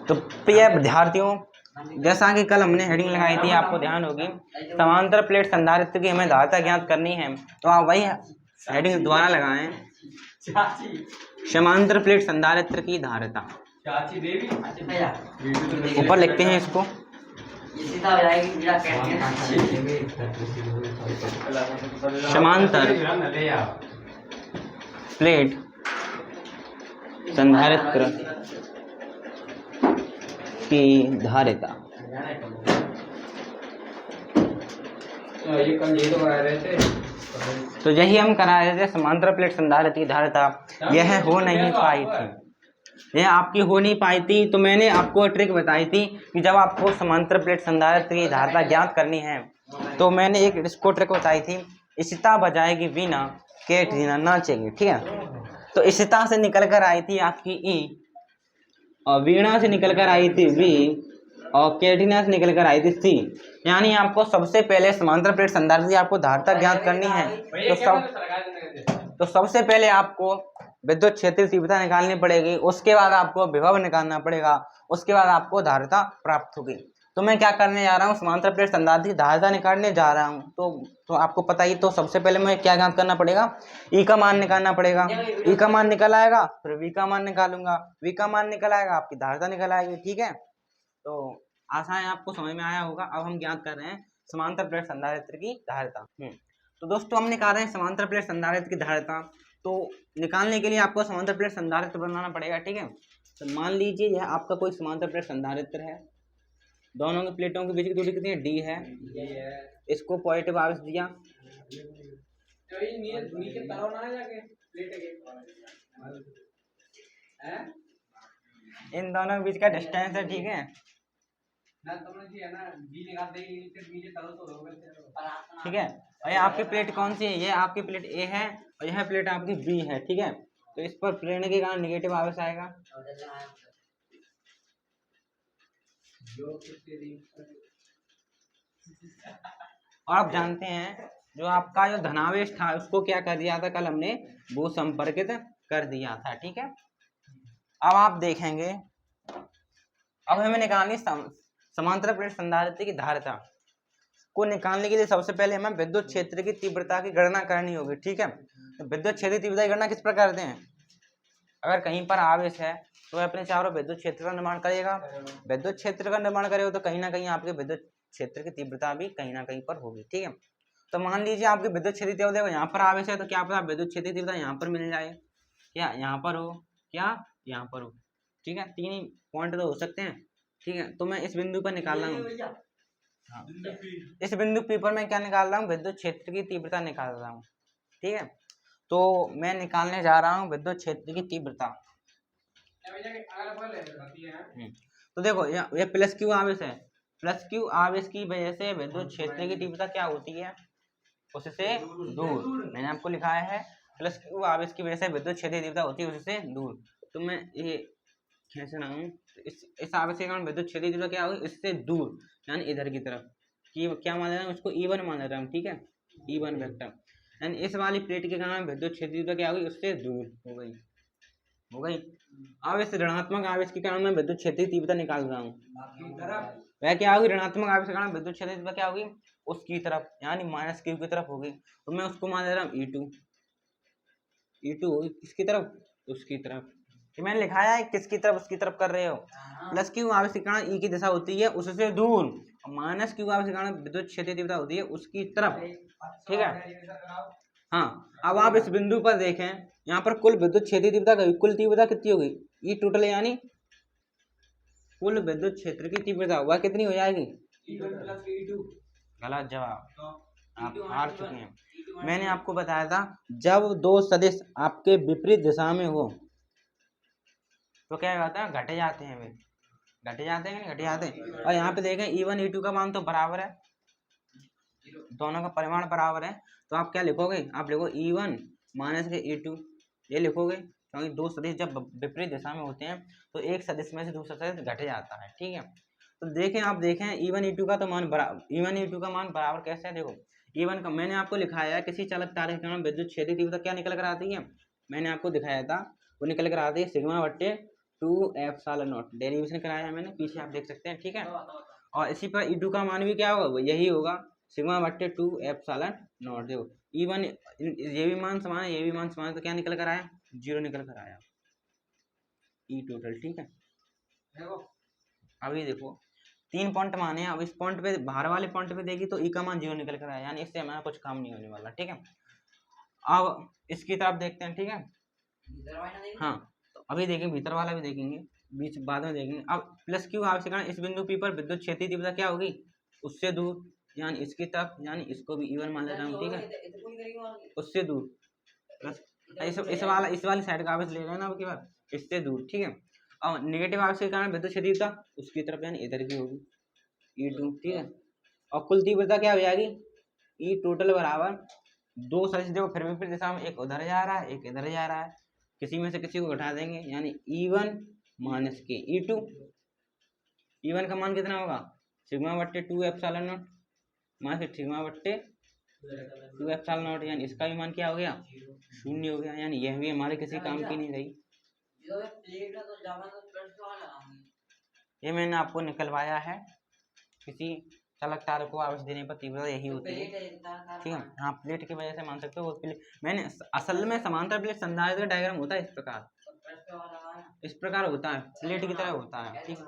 तो प्रिय विद्यार्थियों, जैसा कि कल हमने हेडिंग लगाई थी, आपको ध्यान होगी, समांतर प्लेट संधारित्र की हमें धारिता ज्ञात करनी है। तो आप वही हेडिंग दोबारा लगाएं, समांतर प्लेट संधारित्र की धारिता। ऊपर लिखते हैं इसको, समांतर प्लेट संधारित्र की धारिता। तो यही हम करा रहे थे, समांतर प्लेट संधारित्र की धारिता यह हो नहीं पाई थी, यह आपकी हो नहीं पाई थी। तो मैंने आपको ट्रिक बताई थी कि जब आपको समांतर प्लेट संधारित्र की धारिता ज्ञात करनी है, तो मैंने एक इसको ट्रिक बताई थी, इशिता बजाएगी वीणा कैटरीना नाचेगी। ठीक है, तो इशिता से निकल कर आई थी आपकी ई, और वीणा से निकल कर आई थी वी, और कैटरीना से निकल कर आई थी सी। यानी आपको सबसे पहले समांतर प्लेट संधारित्र की आपको धारिता ज्ञात करनी है। तो सबसे पहले आपको विद्युत क्षेत्र तीव्रता निकालनी पड़ेगी, उसके बाद आपको विभव निकालना पड़ेगा, उसके बाद आपको धारिता प्राप्त होगी। तो मैं क्या करने जा रहा हूँ, समांतर प्लेट संधारित्र की धारिता निकालने जा रहा हूँ। तो आपको पता ही, तो सबसे पहले मैं क्या ज्ञात करना पड़ेगा, ई का मान निकालना पड़ेगा। ई का मान निकल आएगा, फिर वी का मान निकालूंगा, वी का मान निकल आएगा, आपकी धारिता निकल आएगी। ठीक है, तो आशा है आपको समझ में आया होगा। अब हम ज्ञात कर रहे हैं समांतर प्लेट संधारित्र की धारिता। तो दोस्तों, हम निकाल रहे हैं समांतर प्लेट संधारित्र की धारिता। तो निकालने के लिए आपको समांतर प्लेट संधारित्र बनाना पड़ेगा। ठीक है, तो मान लीजिए यह आपका कोई समांतर प्लेट संधारित्र है, दोनों की प्लेटों के बीच की दूरी कितनी है, डी है। इसको पॉजिटिव आवेश दिया, इन दोनों के बीच का डिस्टेंस है। ठीक है, ठीक है, और ये आपकी प्लेट कौन सी है, ये आपकी प्लेट ए है और यह प्लेट आपकी बी है। ठीक है, तो इस पर प्रेरण के कारण निगेटिव आवेश आएगा। और आप जानते हैं, जो आपका जो धनावेश था उसको क्या कर दिया था, कल हमने वो संपर्कित कर दिया था। ठीक है, अब आप देखेंगे, अब हमें निकालनी समांतर प्लेट संधारित्र की धारिता को निकालने के लिए सबसे पहले हमें विद्युत क्षेत्र की तीव्रता की गणना करनी होगी। ठीक है, तो विद्युत क्षेत्र की तीव्रता की गणना किस प्रकार करते हैं, अगर कहीं पर आवेश है तो वह अपने चारों विद्युत क्षेत्र का निर्माण करेगा। विद्युत क्षेत्र का निर्माण करेगा तो कहीं ना कहीं आपके विद्युत क्षेत्र की तीव्रता भी कहीं ना कहीं पर होगी। ठीक है, तो मान लीजिए आपकी विद्युत क्षेत्र तीव्रता यहाँ पर आवेश है, तो क्या पता विद्युत क्षेत्र तीव्रता यहाँ पर मिल जाए, क्या यहाँ पर हो, क्या यहाँ पर हो। ठीक है, तीन ही पॉइंट तो हो सकते हैं। ठीक है, तो मैं इस बिंदु पर निकाल रहा हूँ, हाँ, इस बिंदु P पर मैं क्या निकाल रहा हूँ, विद्युत क्षेत्र की तीव्रता निकाल रहा हूँ। ठीक है, तो मैं निकालने जा रहा हूँ विद्युत क्षेत्र की तीव्रता। तो देखो, ये प्लस क्यू आवेश है, प्लस क्यू आवेश की वजह से विद्युत क्षेत्र की तीव्रता क्या होती है, उससे दूर। मैंने आपको लिखा है प्लस क्यू आवेश की वजह से विद्युत क्षेत्र की तीव्रता होती है उससे दूर। तो मैं ये खींच रहा हूँ, इस आवेश के कारण विद्युत क्षेत्र की तीव्रता क्या होगी, इससे दूर, यानी इधर की तरफ। कि क्या मान रहा हूँ, इसको E1 मान रहा हूँ। ठीक है, E1 वेक्टर, यानी इस वाली प्लेट के कारण विद्युत क्षेत्र की तीव्रता क्या होगी, उससे दूर हो गई, हो गई। अब इस ऋणात्मक आवेश के कारण मैं विद्युत क्षेत्र की तीव्रता निकाल रहा हूँ, वह क्या होगी, ऋणात्मक आवेश के कारण विद्युत क्षेत्र की तीव्रता क्या होगी, उसकी तरफ, यानी माइनस क्यू की तरफ होगी। तो मैं उसको मान ले रहा हूँ E2, E2 होगी किसकी तरफ, उसकी तरफ। कि मैंने लिखाया है किसकी तरफ, उसकी तरफ कर रहे हो। प्लस क्यू आवेश के कारण ई की दिशा होती है उससे दूर, और माइनस क्यू आवेश के कारण विद्युत क्षेत्र तीव्रता होती है उसकी तरफ। ठीक है, हाँ, अब आप इस बिंदु पर देखें, यहाँ पर कुल विद्युत क्षेत्र तीव्रता, कुल तीव्रता कितनी होगी, ई टोटल, यानी कुल विद्युत क्षेत्र की तीव्रता वह कितनी हो जाएगी, गलत जवाब, आप हार चुके हैं। मैंने आपको बताया था, जब दो सदिश आपके विपरीत दिशा में हो तो क्या होता है, घटे जाते हैं, वे घटे जाते हैं, घटे जाते हैं। और यहाँ पे देखें E1 E2 का मान तो बराबर है, दोनों का परिमाण बराबर है। तो आप क्या लिखोगे, आप लिखो E1 माइनस के E2, ये लिखोगे, क्योंकि दो सदिश जब विपरीत दिशा में होते हैं तो एक सदिश में से दूसरा सदिश घट जाता है। ठीक है, तो देखें, आप देखें E1 E2 का तो मान बराबर, E1 E2 का मान बराबर कैसे है, देखो E1 का मैंने आपको लिखाया है, किसी चालक तारे के कारण विद्युत क्षेत्र तीव्रता क्या निकल कर आती है, मैंने आपको दिखाया था, वो निकल कर आती है सिग्मा बट्टे 2ε0 डेरिवेशन कराया है मैंने, पीछे आप देख सकते हैं, ठीक है। और इसी पर E2 का मान भी क्या होगा, यही होगा सिग्मा बट्टे 2ε0। देखो E1 ये भी मान समान है, ये भी मान समान है, तो क्या निकल कर आया, 0 निकल कर आया ई टोटल, ठीक है। अभी देखो 3 पॉइंट माने, अब इस पॉइंट पे बाहर वाले पॉइंट पे देखी तो ई का मान 0 निकल कर आया, यानी इससे हमारा कुछ काम नहीं होने वाला, ठीक है। अब इसकी तरफ देखते हैं, ठीक है। हाँ तो अभी देखेंगे भीतर वाला भी देखेंगे, बीच बाद में देखेंगे। अब प्लस क्यू आवश्यक इस बिंदु पी पर विद्युत क्षेत्रीय तीव्रता क्या होगी, उससे दूर, यानी इसकी तरफ, यानी इसको भी E1 मान लेता हूँ, ठीक है, उससे दूर प्लस इस वाली साइड का आवेश ले रहे हैं ना अब की बार, इससे दूर, ठीक है। और नेगेटिव आवेश के कारण विद्युत क्षेत्रीयता उसकी तरफ यानी इधर की होगी E2, ठीक है। और कुल तीव्रता क्या हो जाएगी, ई टोटल बराबर 2 सदिश, देखो फिर विपरीत दिशा में, एक उधर जा रहा है एक इधर जा रहा है, किसी में से किसी को घटा देंगे, यानी E1 माइनस के E2। E1 का मान कितना होगा, सिग्मा बट्टे 2ε0 माइनस सिग्मा बट्टे 2ε0, यानी इसका भी मान क्या हो गया, 0 हो गया, यानी यह भी हमारे किसी काम की नहीं रही। ये मैंने आपको निकलवाया है, किसी चालक तार को आवेश देने पर तीव्रता यही होती है, ठीक है। हाँ प्लेट की वजह से मान सकते हो, वो प्लेट मैंने असल में समांतर प्लेट संधारित्र का डायग्राम होता है इस प्रकार होता है, प्लेट की तरह होता है, ठीक है।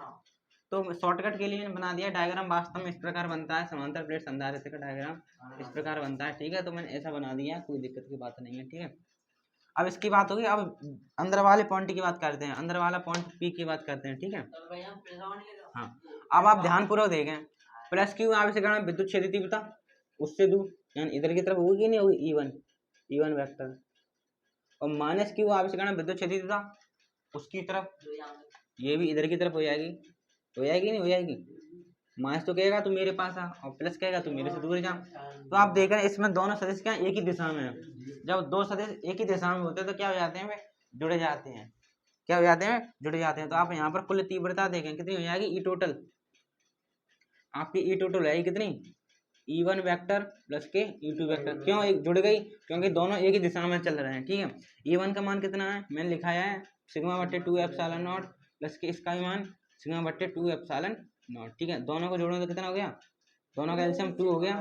तो शॉर्टकट के लिए बना दिया डायग्राम, वास्तव में इस प्रकार बनता है, समांतर प्लेट संधारित्र का डायग्राम इस प्रकार बनता है, ठीक है। तो मैंने ऐसा बना दिया, कोई दिक्कत की बात नहीं है, ठीक है। अब इसकी बात होगी, अब अंदर वाले पॉइंट की बात करते हैं, अंदर वाला पॉइंट पी की बात करते हैं, ठीक है। हाँ अब आप ध्यानपूर्वक देखें, प्लस क्यू आवेश के कारण विद्युत क्षेत्रीय तीव्रता उससे दूर, यानी इधर की तरफ होगी कि नहीं होगी, E1 वेक्टर, और माइनस क्यू आवेश के कारण विद्युत क्षेत्रीय तीव्रता उसकी तरफ, ये भी इधर की तरफ हो जाएगी नहीं हो जाएगी, माइनस तो कहेगा तू मेरे पास आ, और प्लस कहेगा तू मेरे से दूर जा। तो आप देख रहे हैं इसमें दोनों सदिश क्या एक ही दिशा में है, जब दो सदिश एक ही दिशा में होते हैं तो क्या हो जाते हैं, वे जुड़े जाते हैं, क्या हो जाते हैं, जुड़ जाते हैं। तो आप यहाँ पर कुल तीव्रता देखें कितनी हो जाएगी, ई टोटल आपकी ई टोटल है कितनी, E1 वेक्टर प्लस के E2 वेक्टर, क्यों एक जुड़ गई, क्योंकि दोनों एक ही दिशा में चल रहे हैं, ठीक है। E1 का मान कितना है, मैंने लिखाया है सिग्मा बट्टे 2ε0 प्लस के इसका मान सिग्मा बट्टे 2ε0, ठीक है। दोनों को जोड़ो तो कितना हो गया, दोनों का एलसीएम 2 हो गया,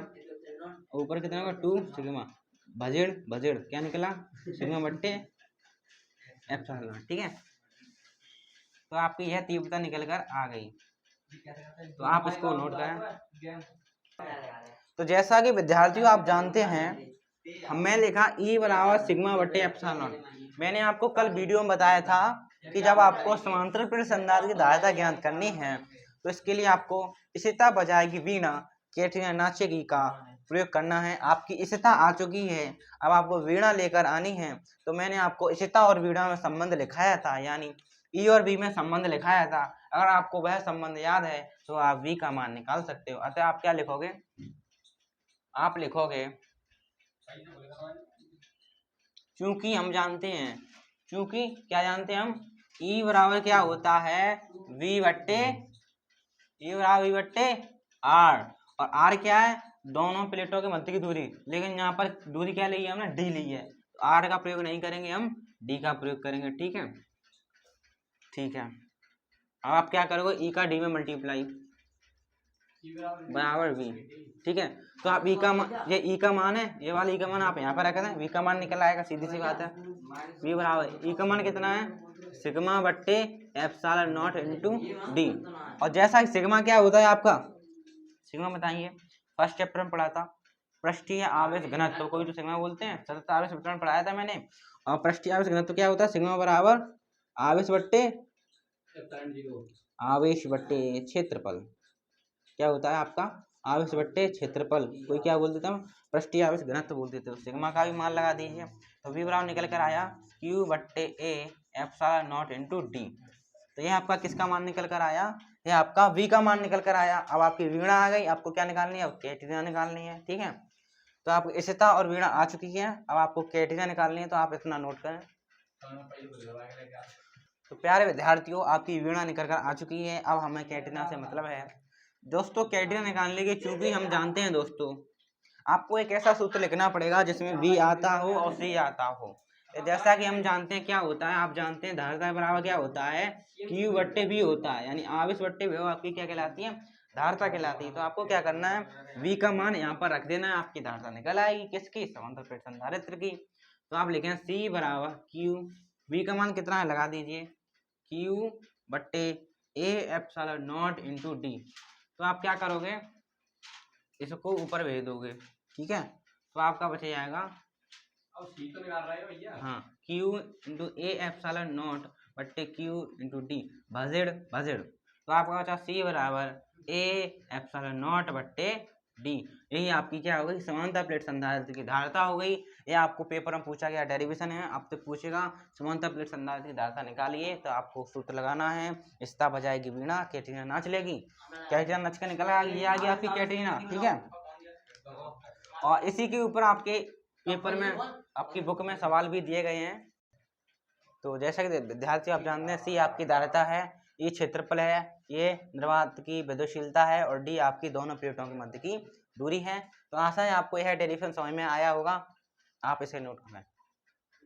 ऊपर कितना होगा 2 सिग्मा बजेड़ क्या निकला, सिग्मा बट्टे एप्सिलॉन, ठीक है। तो आपकी यह तीव्रता निकल कर आ गई, तो आप इसको नोट करें। तो जैसा कि विद्यार्थियों आप जानते हैं, हमने लिखा E बराबर सिग्मा बट्टे एप्सिलॉन। मैंने आपको कल वीडियो में बताया था कि जब आपको समांतर प्लेट संधारित्र की धारिता ज्ञात करनी है तो इसके लिए आपको इशिता बजाएगी वीणा कैटरीना नाचेगी का प्रयोग करना है। आपकी इशिता आ चुकी है, अब आपको वीणा लेकर आनी है। तो मैंने आपको इशिता और वीणा में संबंध लिखाया था, यानी E और V में संबंध लिखाया था। अगर आपको वह संबंध याद है तो आप V का मान निकाल सकते हो। अतः आप क्या लिखोगे, आप लिखोगे चूंकि हम जानते हैं, चूंकि क्या जानते हैं हम, E बराबर क्या होता है, V बट्टे R, और R क्या है, दोनों प्लेटों के मध्य की दूरी, लेकिन यहाँ पर दूरी क्या ली है हमने, D ली है। तो R का प्रयोग नहीं करेंगे, हम D का प्रयोग करेंगे, ठीक है, ठीक है। अब आप क्या करोगे, E का D में मल्टीप्लाई बराबर V, ठीक है। तो आप E का ये E का मान है, ये वाला E का मान आप यहाँ पर रख दें, V का मान निकल आएगा, सीधी सी बात है। V बराबर E का मान कितना है, सिग्मा बट्टे एप्सिलॉन इंटू D। और जैसा कि सिग्मा क्या होता है आपका, सिग्मा बताइए, फर्स्ट चैप्टर में पढ़ा था, पृष्ठीय आवेश घनत्व को भी तो सिग्मा बोलते हैं, सतत आवेश वितरण पढ़ाया था मैंने। और पृष्ठीय आवेश घनत्व क्या होता है, सिग्मा बराबर आवेश बट्टे क्षेत्रफल, क्या होता है आपका, आवेश बट्टे क्षेत्रफल, कोई क्या बोल देता हूँ, पृष्ठीय आवेश घनत्व बोल देते हो। सिग्मा का भी मान लगा दीजिए, तो V बराबर निकल कर आया Q बट्टे A एप्सिलॉन इंटू D। तो ये आपका किसका मान निकल कर आया, ये आपका V का मान निकल कर आया। अब आपकी वीणा आ गई, आपको क्या निकालनी है, कैटरीना निकालनी है, ठीक है। तो आपको इशिता और वीणा आ चुकी है, अब आपको कैटरीना निकालनी है, तो आप इतना नोट करें। तो प्यारे विद्यार्थियों, आपकी वीणा निकल कर आ चुकी है, अब हमें कैटरीना से मतलब है दोस्तों। कैटरीना निकालने के चूंकि हम जानते हैं दोस्तों, आपको एक ऐसा सूत्र लिखना पड़ेगा जिसमें V आता हो और C आता हो। जैसा कि हम जानते हैं क्या होता है, आप जानते हैं धारिता बराबर क्या होता है, Q बट्टे V होता है, यानी आवेश बट्टे विभव आपकी क्या कहलाती है, धारिता कहलाती है। तो आपको क्या करना है, V का मान यहाँ पर रख देना है, आपकी धारिता निकल आएगी किसकी, समांतर प्लेट संधारित्र की। तो आप लिखें C बराबर Q, V का मान कितना है लगा दीजिए, Q बट्टे A epsilon naught into D। तो आप क्या करोगे, इसको ऊपर भेज दोगे, ठीक है, तो आपका बच जाएगा, हाँ, Q इंटू ए एप्सिलॉन नॉट बट्टे Q इंटू डी भजेड़ भजेड़। तो आपका बचा C बराबर A एप्सिलॉन नॉट बट्टे डी। यही आपकी क्या हो गई, समांतर प्लेट संधारित्र की धारिता हो गई। ये आपको पेपर में पूछा गया डेरिवेशन है, आपसे पूछेगा समांतर प्लेट संधारित्र की धारिता निकालिए, तो आपको सूत्र लगाना है, स्ता बजाएगी वीणा, कैटरीना नाच लेगी, कैटरीना नाच के निकल आएगी, ये आ गई आपकी कैटरीना, ठीक है। और इसी के ऊपर आपके पेपर में, आपकी बुक में सवाल भी दिए गए हैं। तो जैसा कि विद्यार्थी आप जानते हैं, सी आपकी धारिता है, ये क्षेत्रफल है, ये निर्वात की विद्युतशीलता है, और डी आपकी दोनों प्लेटों के मध्य की दूरी है। तो आशा है आपको यह डेरिवेशन समझ में आया होगा, आप इसे नोट करें।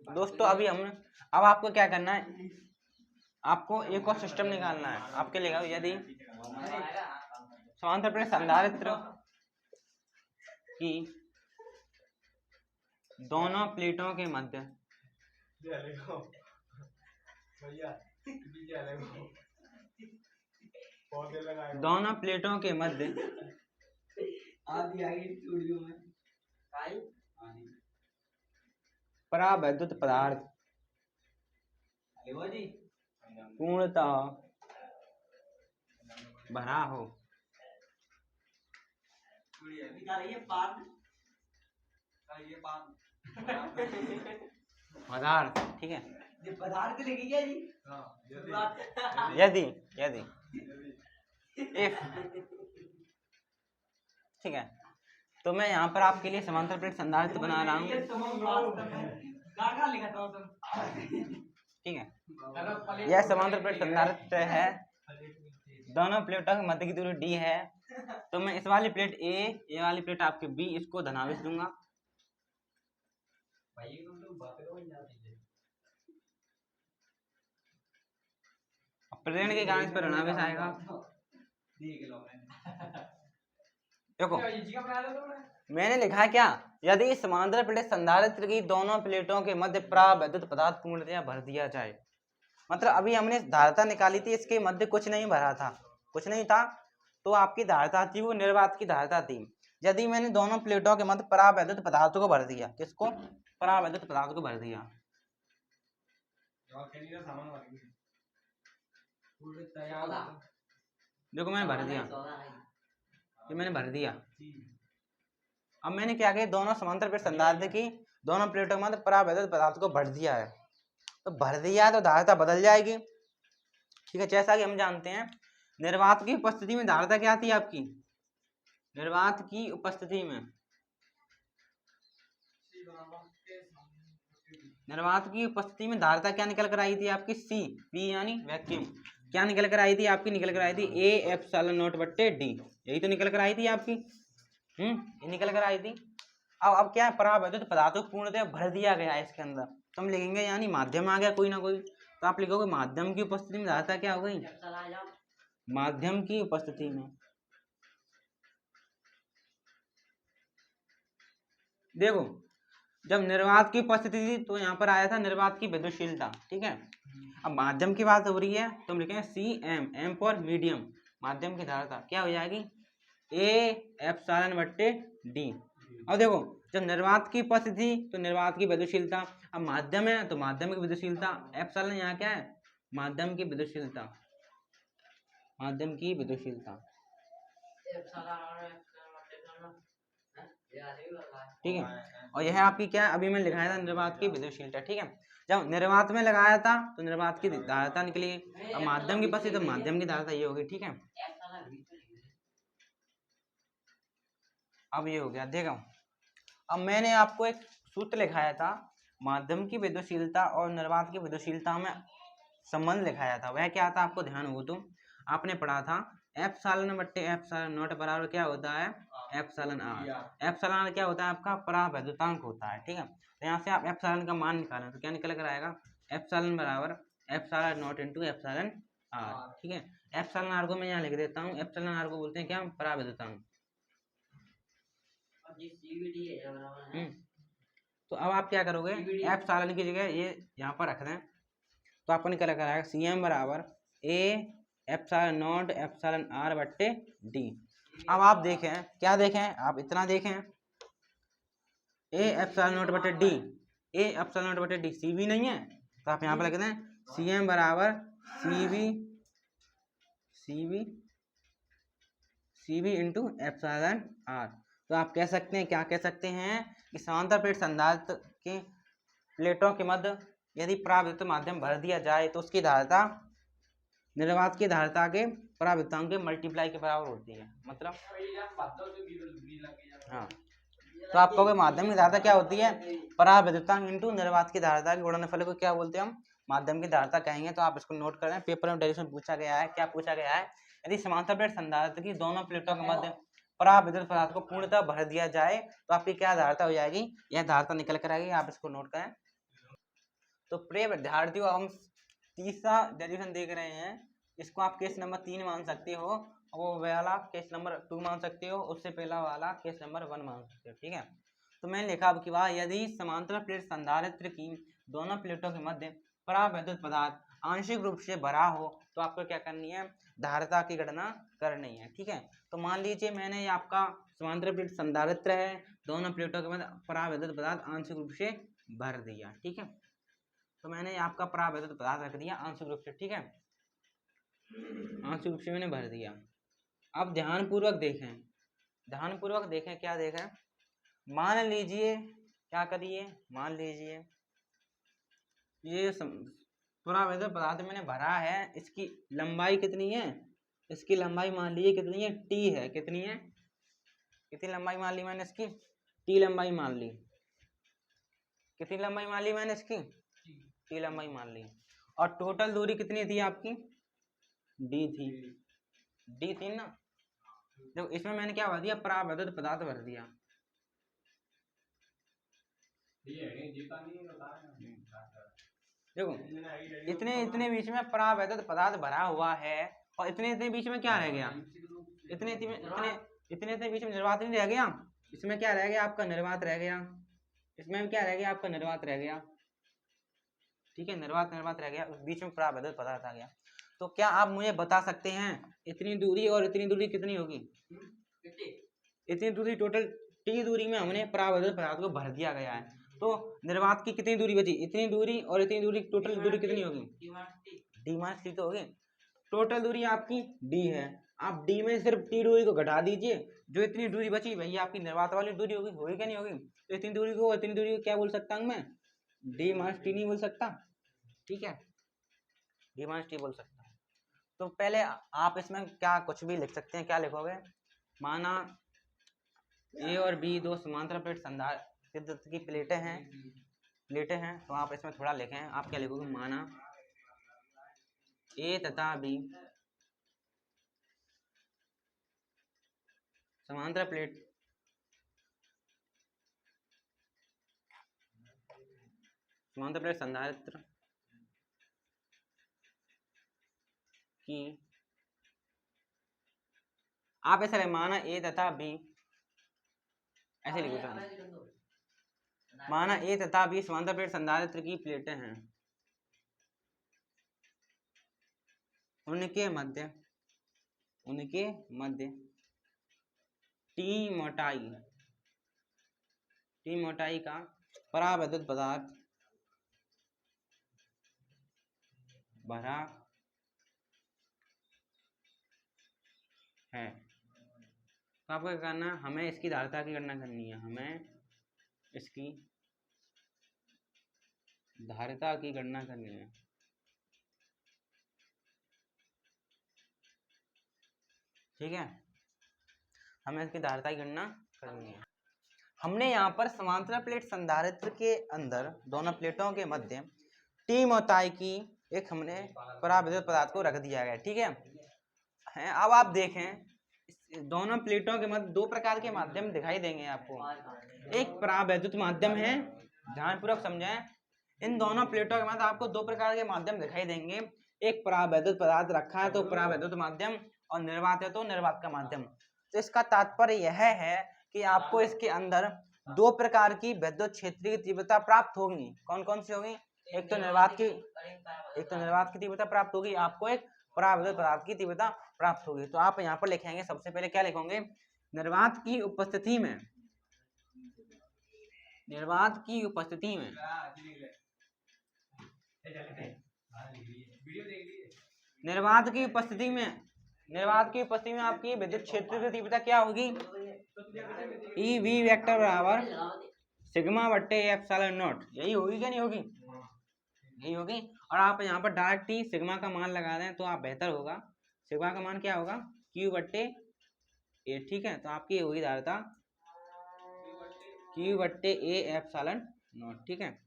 दोस्तों अब आपको क्या करना है, आपको एक और सिस्टम निकालना है। आपके लिए यदि समांतर प्लेट संधारित्र की दोनों प्लेटों के मध्य परावैद्युत पदार्थ पूर्णतः भरा हो, पदार्थ, ठीक है, यदि इफ, ठीक है। तो मैं यहाँ पर आपके लिए समांतर प्लेट संधारित्र बना रहा हूँ, ठीक है। यह समांतर प्लेट संधारित्र है, दोनों प्लेटों के मध्य की दूरी d है। तो मैं इस वाली प्लेट A, ये वाली प्लेट आपके B, इसको धनावेश दूंगा, प्रेरण के कारण इस पर ऋणावेश आएगा। देखो मैंने लिखा है क्या, यदि समांतर प्लेट संधारित्र की दोनों प्लेटों के मध्य परावैद्युत पदार्थ पूर्णतया भर दिया जाए, मतलब अभी हमने धारिता निकाली थी, इसके मध्य कुछ नहीं भरा था, कुछ नहीं था, तो आपकी धारिता थी वो निर्वात की धारिता थी। यदि मैंने दोनों प्लेटों के मध्य परावैद्युत पदार्थों को भर दिया, किसको, परावैद्युत पदार्थ को भर दिया, देखो मैंने भर दिया, ये मैंने भर दिया। अब मैंने क्या किया, दोनों समांतर प्लेट संधारित्र की दोनों प्लेटों के मध्य परावैद्युत पदार्थ को भर दिया है, तो भर दिया है तो धारिता बदल जाएगी, ठीक है। जैसा कि हम जानते हैं निर्वात की उपस्थिति में धारिता क्या थी आपकी, निर्वात की उपस्थिति में, निर्वात की उपस्थिति में धारिता क्या निकल कर आई थी आपकी, C, P यानी वैक्यूम, क्या निकल कर आई थी आपकी, निकल कर आई थी A एप्सिलॉन नॉट बट्टे D, यही तो निकल कर आई थी आपकी, ये निकल कर आई थी। अब क्या है, परावैद्युत पदार्थों को पूर्णतः भर दिया गया है इसके अंदर, तो हम लिखेंगे यानी माध्यम आ गया कोई ना कोई, तो आप लिखोगे माध्यम की उपस्थिति में धारिता क्या हो गई, माध्यम की उपस्थिति में, देखो जब निर्वात की उपस्थिति थी तो यहाँ पर आया था निर्वात की विद्युतशीलता, ठीक है। अब माध्यम की बात हो रही है तो हम लिखेंगे CM, M फॉर मीडियम, माध्यम की धारिता क्या हो जाएगी, A एप्सिलॉन बट्टे D। अब देखो जब निर्वात की उपस्थिति तो निर्वात की विद्युतशीलता, अब माध्यम है तो माध्यम की विद्युतशीलता, एप्सिलॉन यहाँ क्या है, माध्यम की विद्युतशीलता, माध्यम की विद्युतशीलता, ठीक है। और यह आपकी क्या है, अभी मैं लिखाया था निर्वात की विद्युतशीलता, ठीक है। जब निर्वात में लगाया था तो निर्वात की धारिता निकली, अब माध्यम की उपस्थिति तो माध्यम की धारिता ये होगी, ठीक है। अब ये हो गया, देखो अब मैंने आपको एक सूत्र लिखाया था, माध्यम की विद्युतशीलता और निर्वात की विद्युतशीलता में संबंध लिखाया था, वह क्या था आपको ध्यान हो तो आपने पढ़ा था, एप्सिलॉन बट्टे एप्सिलॉन नॉट बराबर क्या होता है, एप्सिलॉन R। एप्सिलॉन R क्या होता है आपका, परावैद्युतांक होता है, ठीक है। तो यहाँ से आप एप्सिलॉन का मान निकालें तो क्या निकल कर आएगा, एप्सिलॉन बराबर epsilon naught into epsilon R. ठीक है, एप्सिलॉन आर को मैं यहाँ लिख देता हूँ, एप्सिलॉन आर को बोलते हैं क्या, पराविद्युतांक। तो अब आप क्या करोगे, एप्सिलॉन की जगह ये यहाँ पर रख दें तो आपको निकल कर आएगा सी एम बराबर A epsilon naught epsilon R बट्टे डी। अब आप देखें, क्या देखें, आप इतना देखें, ए एप्सिलॉन नॉट बट्टे डी, ए एप्सिलॉन नॉट बट्टे डी सी बी नहीं है, तो आप यहाँ पर लिख दें सी एम बराबर C B into epsilon R. तो आप कह सकते हैं, क्या कह सकते हैं कि समांतर प्लेट संधारित्र की प्लेटों के मध्य यदि पराविद्युत माध्यम भर दिया जाए तो उसकी धारिता निर्वात की धारिता के पराविद्युतांक के मल्टीप्लाई के बराबर होती है। मतलब हाँ, तो आप कहोगे माध्यम की धारिता क्या होती है, पराविद्युतांक इंटू निर्वात की धारिता के गुणनफल को क्या बोलते हैं हम, माध्यम की धारिता कहेंगे। तो आप इसको नोट करें, पेपर में डेरिवेशन पूछा गया है। क्या पूछा गया है, यदि समांतर प्लेट संधारित्र की दोनों प्लेटों के मध्य पराविद्युत पदार्थ को पूर्णतः भर दिया जाए तो आपकी क्या धारिता हो जाएगी, यह धारिता निकल कर आएगी। आप इसको नोट करें। तो प्रिय विद्यार्थियों, हम तीसरा डेरिवेशन देख रहे हैं, इसको आप केस नंबर 3 मान सकते हो, वो वाला केस नंबर 2 मान सकते हो, उससे पहला वाला केस नंबर 1 मान सकते हो। ठीक है, तो मैंने लिखा अब कि वह यदि समांतर प्लेट संधारित्र की दोनों प्लेटों के मध्य पराविद्युत पदार्थ आंशिक रूप से भरा हो तो आपको क्या करनी है, धारिता की गणना करनी है। ठीक है, तो मान लीजिए मैंने आपका समांतर प्लेट संधारित्र है, दोनों प्लेटों के मध्य पराविद्युत पदार्थ आंशिक रूप से भर दिया। ठीक है, तो मैंने आपका पराविद्युत पदार्थ रख दिया आंशिक रूप से। ठीक है, आंशिक रूप से मैंने भर दिया। अब ध्यानपूर्वक देखें, क्या देखें, मान लीजिए, क्या करिए, मान लीजिए ये पराविद्युत पदार्थ मैंने भरा है, इसकी लंबाई कितनी है, इसकी लंबाई मान लीजिए कितनी है, टी है। कितनी है, कितनी लंबाई मान ली मैंने इसकी, टी लंबाई मान ली। कितनी लंबाई मान ली मैंने इसकी, टी लंबाई मान ली। और टोटल दूरी कितनी थी आपकी, डी थी ना। देखो इसमें मैंने क्या भर दिया, पराविद्युत पदार्थ भर दिया। देखो इतने बीच में पराविद्युत पदार्थ भरा हुआ है और इतने बीच में क्या रह गया, इतने बीच में निर्वात नहीं रह गया, इसमें क्या रह गया, आपका निर्वात रह गया। इसमें क्या रह गया, आपका निर्वात रह गया। ठीक है, निर्वात रह गया, उस बीच में पराविद्युत पदार्थ आ गया। तो क्या आप मुझे बता सकते हैं इतनी दूरी और इतनी दूरी कितनी होगी, इतनी दूरी टोटल टी दूरी में हमने पराविद्युत पदार्थ को भर दिया गया है, तो निर्वात की कितनी दूरी बची, इतनी दूरी और इतनी दूरी, टोटल दूरी कितनी होगी, डी माइनस टी तो होगी। टोटल दूरी आपकी डी है, आप डी में सिर्फ टी दूरी को घटा दीजिए, जो इतनी दूरी बची वही आपकी निर्वात वाली दूरी होगी क्या नहीं होगी। तो इतनी दूरी को क्या बोल सकता हूँ मैं, डी माइनस टी नहीं बोल सकता। ठीक है, डी माइनस टी बोल सकता हूँ। तो पहले आप इसमें क्या कुछ भी लिख सकते हैं, क्या लिखोगे, माना ए और बी दो समांतर प्लेट संधारित्र की प्लेटें हैं, तो आप इसमें थोड़ा लिखें। आप क्या लिखोगे, माना ए तथा बी समांतर प्लेट संधारित्र की, आप ऐसा लिखें, माना ए तथा बी, ऐसे लिखो, माना ए तथा बी समांतर प्लेट संधारित्र की प्लेटें हैं, उनके मध्य टी मोटाई का पराविद्युत पदार्थ भरा है। तो आपको क्या करना, हमें इसकी धारिता की गणना करनी है, हमें इसकी धारिता की गणना करनी है। ठीक है, हमें इसकी धारिता की गणना करनी है। हमने यहाँ पर समांतर प्लेट संधारित्र के अंदर दोनों प्लेटों के मध्य टी मोटाई की एक हमने पराविद्युत पदार्थ को रख दिया गया। ठीक है, अब आप देखें दोनों प्लेटों के मध्य दो प्रकार के माध्यम दिखाई देंगे आपको, एक परावैद्युत माध्यम है ध्यानपूर्वक समझें। इन दोनों प्लेटों के मध्य आपको दो प्रकार के माध्यम दिखाई देंगे। एक परावैद्युत पदार्थ रखा है तो परावैद्युत माध्यम, और निर्वात है तो निर्वात का माध्यम। तो इसका तात्पर्य यह है कि आपको इसके अंदर दो प्रकार की विद्युत क्षेत्रीय तीव्रता प्राप्त होगी। कौन कौन सी होगी? एक तो निर्वात की तीव्रता प्राप्त होगी, आपको एक परावैद्युत पदार्थ की तीव्रता प्राप्त होगी। तो आप यहाँ पर लिखेंगे, सबसे पहले क्या लिखेंगे? निर्वात की उपस्थिति में निर्वात की उपस्थिति में आपकी विद्युत क्षेत्र की तीव्रता क्या होगी? ई वी वेक्टर बराबर सिग्मा बट्टे एप्सिलॉन नॉट। यही होगी क्या नहीं होगी? यही होगी। और आप यहाँ पर डायरेक्ट टी सिग्मा का मान लगा दें तो आप बेहतर होगा। सिग्मा का मान क्या होगा? क्यू बट्टे ए। ठीक है, तो आपकी होगी धारिता क्यू बट्टे ए एप्सिलॉन नॉट। ठीक है,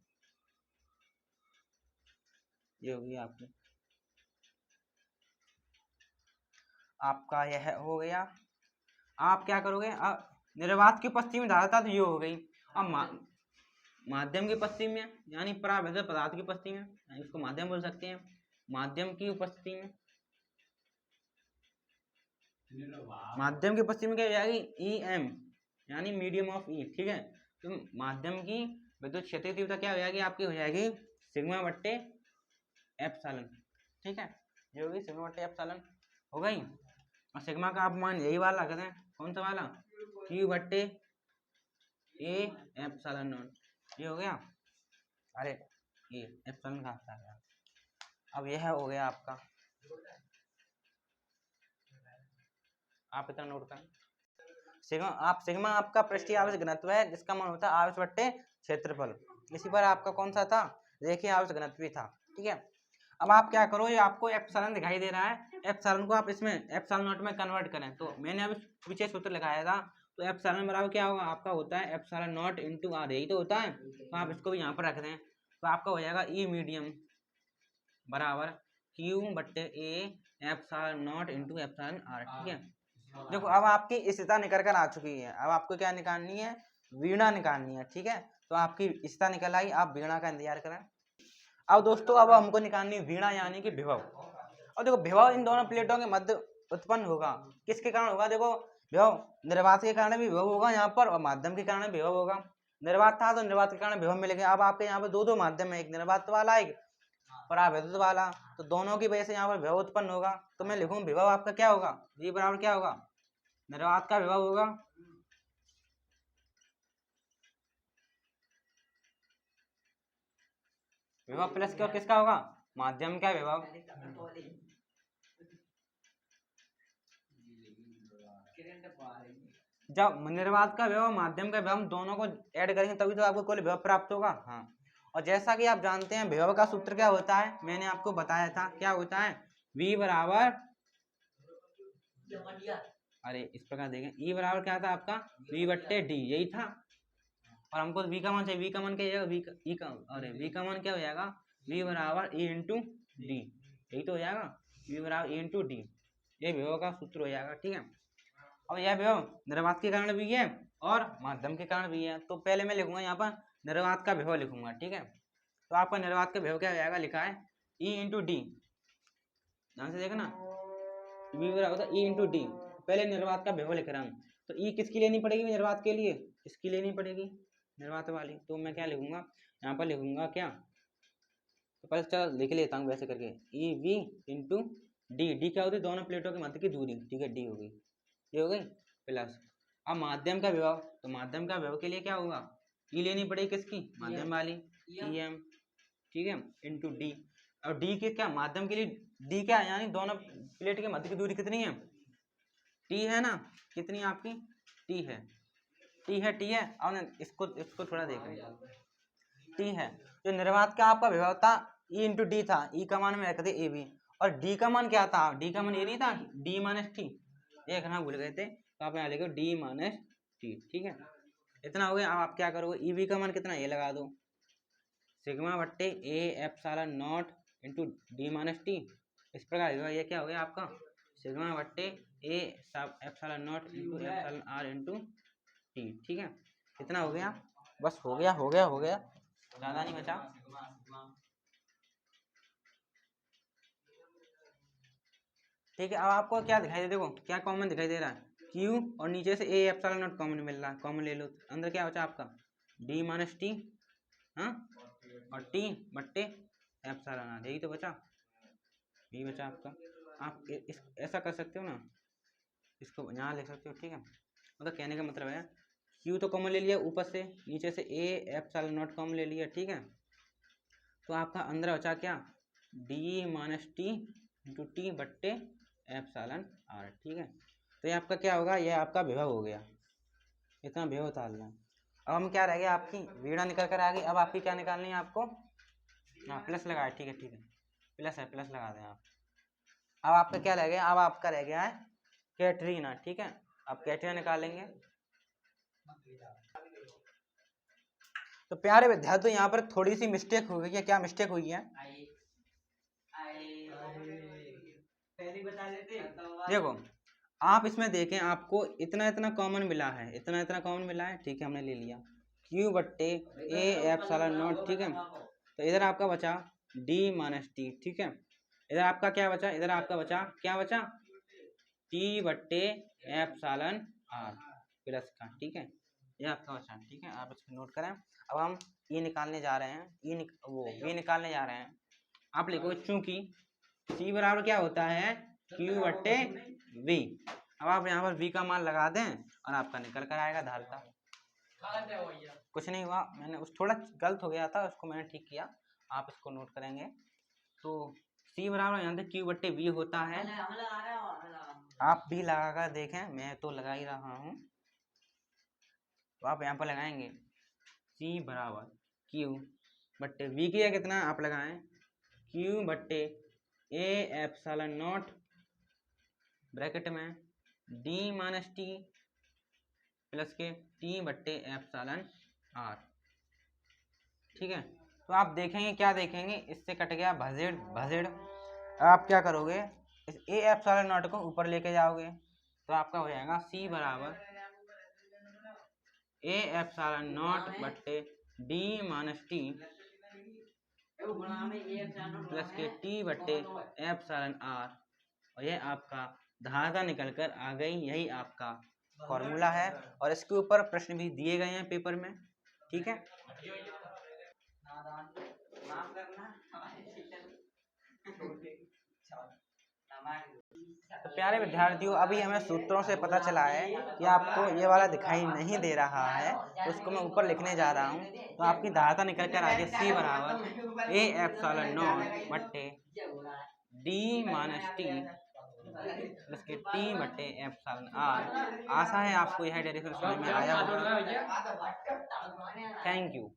ये होगी आपका यह हो गया। आप क्या करोगे? अब निर्वात की उपस्थिति में धारिता तो ये हो गई। अब माध्यम की उपस्थिति में, यानी परावैद्युत पदार्थ की उपस्थिति में, इसको माध्यम बोल सकते हैं। माध्यम की उपस्थिति में क्या हो जाएगी? ई एम, यानी मीडियम ऑफ ई। ठीक है, तो माध्यम की विद्युत क्षेत्रीय तीव्रता क्या हो जाएगी? आपकी हो जाएगी सिग्मा बट्टे एप्सिलॉन। ठीक है, ये होगी सिग्मा बट्टे एप्सिलॉन हो गई। और सिग्मा का आप मान यही वाला रख दें। कौन सा वाला? क्यू बट्टे ए एप्सिलॉन नॉट। ये हो गया। अरे ये एप्सिलॉन का आता है। अब यह हो गया आपका, आप इतना नोट करें। सिग्मा आपका पृष्ठीय आवेश घनत्व है, जिसका मान होता है आवेश बट्टे क्षेत्रफल। इसी पर आपका कौन सा था? रेखीय आवेश घनत्व था। ठीक है, अब आप क्या करो, ये आपको एप्सिलॉन दिखाई दे रहा है, एप्सिलॉन को आप इसमें एप्सिलॉन नॉट में कन्वर्ट करें। तो मैंने अभी पीछे सूत्र लगाया था, तो एप्सिलॉन बराबर क्या होगा? आपका होता है एप्सिलॉन नॉट इंटू आर। यही तो होता है। तो आप इसको भी यहाँ पर रख दें, तो आपका हो जाएगा ई मीडियम बराबर क्यू बट्टे A epsilon naught into epsilon R. ठीक है, देखो अब आपकी स्थिरता निकल कर आ चुकी है। अब आपको क्या निकालनी है? वीणा निकालनी है। ठीक है, तो आपकी स्थिरता निकल आई, आप वीणा का इंतजार करें। अब दोस्तों, अब हमको निकालनी वीणा, यानी कि विभव। और देखो, विभव इन दोनों प्लेटों के मध्य उत्पन्न होगा। किसके कारण होगा? देखो, विभव निर्वात के कारण भी विभव होगा यहाँ पर, और माध्यम के कारण भी विभव होगा। निर्वात था तो निर्वात के कारण विभव मिलेगा। अब आपके यहाँ पर दो माध्यम है, एक निर्वात वाला, एक परावैद्युत वाला। तो दोनों की वजह से यहाँ पर विभव उत्पन्न होगा। तो मैं लिखूँ विभव आपका क्या होगा? V बराबर क्या होगा? निर्वात का विभव होगा विभव प्लस क्या किसका होगा? माध्यम का विभव। जब निर्वात का विभव माध्यम का विभव दोनों को ऐड करेंगे तभी तो आपको कुल विभव प्राप्त होगा। हाँ, और जैसा कि आप जानते हैं विभव का सूत्र क्या होता है, मैंने आपको बताया था। क्या होता है? V बराबर, अरे इस प्रकार देखें, E बराबर क्या था आपका? V बट्टे D। यही था। और हमको V का मान चाहिए। V का मान क्या हो जाएगा? V का मान क्या हो जाएगा? V बराबर E इंटू डी। यही तो हो जाएगा, V बराबर E इंटू डी। ये विभव का सूत्र हो जाएगा। ठीक है, अब यह विभव निर्वात के कारण भी है और माध्यम के कारण भी है। तो पहले मैं लिखूंगा यहाँ पर निर्वात का विभव लिखूंगा। ठीक है, तो आपका निर्वात का विभव क्या हो जाएगा? लिखा है E इंटू डी। ध्यान से देखना, V बराबर E इंटू डी। पहले निर्वात का विभव लिख रहा हूँ, तो E किसकी लेनी पड़ेगी? निर्वात के लिए इसकी लेनी पड़ेगी, निर्वात वाली। तो मैं क्या लिखूंगा यहाँ पर? लिखूंगा क्या? तो पहले चलो लिख लेता हूँ वैसे करके, E V into D. D क्या होती है? दोनों प्लेटों के मध्य की दूरी। ठीक है, डी हो गई, ये हो गई प्लस। अब माध्यम का विभव, तो माध्यम का विभव के लिए क्या होगा? ई लेनी पड़ेगी किसकी? माध्यम वाली, ई एम। ठीक है, इंटू डी। और डी के क्या? माध्यम के लिए डी क्या है? यानी दोनों प्लेट के मध्य की दूरी कितनी है? टी है ना? कितनी आपकी? टी है, टी है, टी है। और इसको थोड़ा देख रहे हैं, टी है। जो निर्वात का आपका विभव था ई इंटू डी था, ई का मान में रखते ए बी। और डी का मान क्या था? डी का मान ये नहीं था, डी माइनस टी। ये लिखना भूल गए थे, तो आप यहाँ लिखो डी माइनस टी। ठीक है, इतना हो गया। अब आप क्या करोगे? ई बी का मान कितना? ये लगा दो, सिग्मा बट्टे A epsilon naught into D minus T. इस प्रकार ये क्या हो गया आपका? सिग्मा बट्टे A epsilon naught into epsilon R into T. ठीक है, इतना हो गया, बस हो गया हो गया हो गया। ज़्यादा नहीं बचा। ठीक है, अब आपको क्या दिखाई दे, देखो क्या कॉमन दिखाई दे रहा है, क्यू और नीचे से ए एप्सिलॉन नॉट कॉमन मिल रहा है, कॉमन ले लो। अंदर क्या बचा आपका, डी माइनस टी, हाँ, और टी बट्टे एप्सिलॉन नॉट, यही तो बचा, यही बचा आपका। आप इस ऐसा कर सकते हो ना, इसको यहाँ लिख सकते हो, ठीक है। मतलब कहने का मतलब है क्यू तो कॉमन ले लिया ऊपर से, नीचे से ए एप्सिलॉन नॉट कॉमन ले लिया, ठीक है। तो आपका अंदर बचा क्या, D minus T into T बट्टे एप्सिलॉन आर, ठीक है। तो ये आपका क्या होगा, ये आपका विभव हो गया, इतना विभव निकालना है। अब हम क्या रह गया, आपकी वीणा निकल कर आ गई। अब आपकी क्या निकालनी है आपको, हाँ प्लस लगाए, ठीक है ठीक है, प्लस है, प्लस लगा दें आप। अब आपका क्या रह गया, अब आपका रह गया है कैटरीना, ठीक है। अब कैटरीना निकालेंगे। तो प्यारे विद्यार्थियों, यहाँ पर थोड़ी सी मिस्टेक हो गई है। क्या मिस्टेक हुई है, देखो आप इसमें देखें, आपको इतना इतना कॉमन मिला है, इतना इतना कॉमन मिला है, ठीक है, हमने ले लिया क्यू बट्टे ए एप्सिलॉन नॉट, ठीक है। तो इधर आपका बचा डी माइनस टी, ठीक है। इधर आपका क्या बचा, इधर आपका बचा क्या बचा, टी बट्टे एप्सिलॉन आर प्लस का, ठीक है, ये आपका बचा, ठीक है। आप इसको नोट करें। अब हम ये निकालने जा रहे हैं, ये निकालने जा रहे हैं। आप लिखो चूंकि सी बराबर क्या होता है, क्यू बट्टे वी। अब आप यहाँ पर वी का मान लगा दें और आपका निकल कर आएगा धारता। कुछ नहीं हुआ, मैंने उस थोड़ा गलत हो गया था, उसको मैंने ठीक किया, आप इसको नोट करेंगे। तो सी बराबर यहाँ से क्यू बट्टे वी होता है, आप भी लगा कर देखें, मैं तो लगा ही रहा हूँ। तो आप यहाँ पर लगाएंगे सी बराबर क्यू बट्टे वी की है कितना, आप लगाएं क्यू बट्टे ए एप्सिलॉन नॉट ब्रैकेट में डी माइनस टी प्लस के टी बट्टे एप्सिलॉन आर, ठीक है। तो आप देखेंगे, क्या देखेंगे, इससे कट गया भजेड़ भजेड़। आप क्या करोगे, इस ए एप्सिलॉन नॉट को ऊपर लेके जाओगे, तो आपका हो जाएगा सी बराबर ए एप्सिलॉन नॉट बट्टे डी माइनस टी प्लस के टी बट्टे एप्सिलॉन आर, और यह आपका धारणा निकल कर आ गई। यही आपका फॉर्मूला है, और इसके ऊपर प्रश्न भी दिए गए हैं पेपर में, ठीक है। तो प्यारे विद्यार्थियों, अभी हमें सूत्रों से पता चला है कि आपको ये वाला दिखाई नहीं दे रहा है, तो उसको मैं ऊपर लिखने जा रहा हूँ। तो आपकी धारणा निकल कर आ गई सी बराबर ए एप्सिलॉन नॉट बट्टे डी माइनस टी प्लस के टी बट्टे एप्सिलॉन आर। आशा है आपको यह डेरिवेशन समझ में आया होगा। Thank you.